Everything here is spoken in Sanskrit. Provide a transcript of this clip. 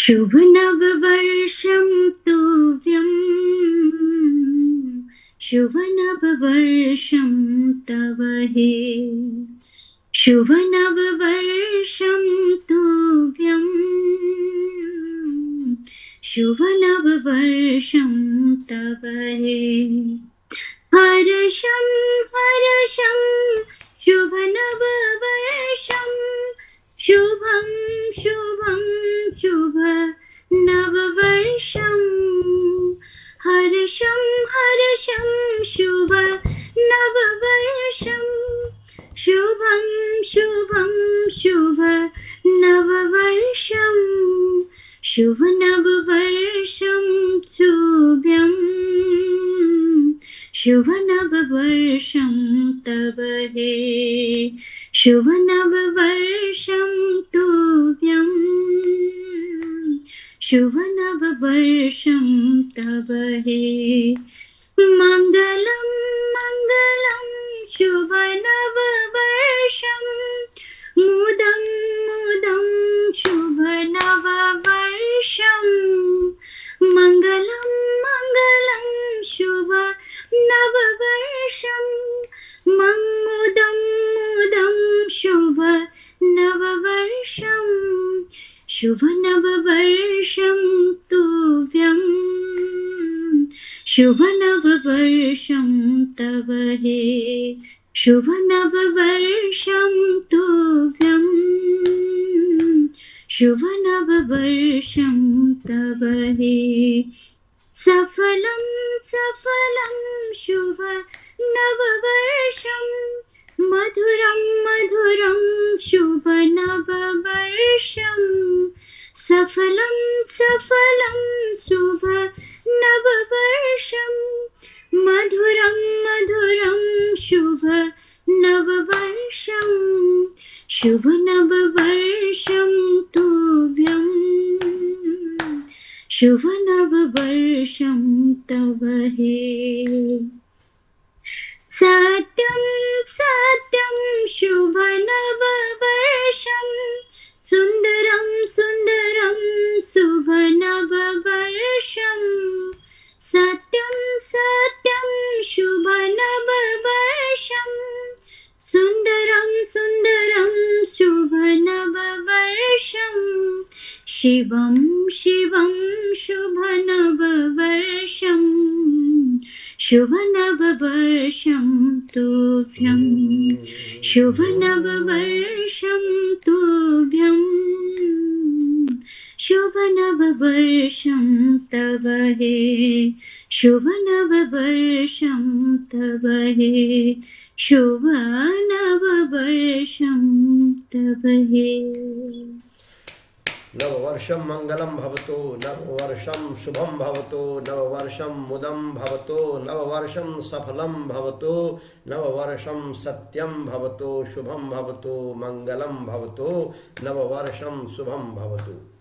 शुभ नववर्षं तुभ्यं शुभ नववर्षं तव हे शुभ नववर्षं तुभ्यं शुभ नववर्षं तव हे हर्षं हर्षं शुभ नववर्षं शुभं शुभं शुभ नववर्षं हर्षं हर्षं शुभ नववर्षं शुभं शुभं शुभ नववर्षं शुभ नववर्षं तुभ्यं शुभ नववर्षं तव हे शुभ नववर्षं तुभ्यं शुभ नववर्षं तव हे मङ्गलं मङ्गलं शुभ नववर्षं मुदं मुदं शुभ नववर्षं मङ्गलं मङ्गलं शुभ नववर्षं मुदं मुदं शुभ नववर्षं शुभ नववर्षं तुभ्यं शुभ नववर्षं तव हे शुभ नववर्षं तुभ्यं शुभ नववर्षं तव हे सफलं सफलं शुभ नववर्षं मधुरं मधुरं शुभ नववर्षं सफलं सफलं शुभ नववर्षं मधुरं मधुरं शुभ नववर्षं शुभ नववर्षं तुभ्यं शुभ नववर्षं तव हे सत्यं सत्यं शुभ नववर्षं सुन्दरं सुन्दरं शुभ नववर्षं सत्यं सत्यं शुभ नववर्षं सुन्दरं सुन्दरं शुभ नववर्षं शिवं शिवं शुभ नववर्षं शुभ नववर्षं तुभ्यं शुभ नववर्षं तुभ्यं शुभ नववर्षं तव हे शुभ नववर्षं तव हे शुभ नववर्षं तव हे नववर्षं मंगलम भवतु नववर्षं शुभं भवतु नववर्षं मुदं भवतु नववर्षं सफलं भवतु नववर्षं सत्यं भवतु शुभं भवतु मंगलं भवतु नववर्षं शुभं भवतु।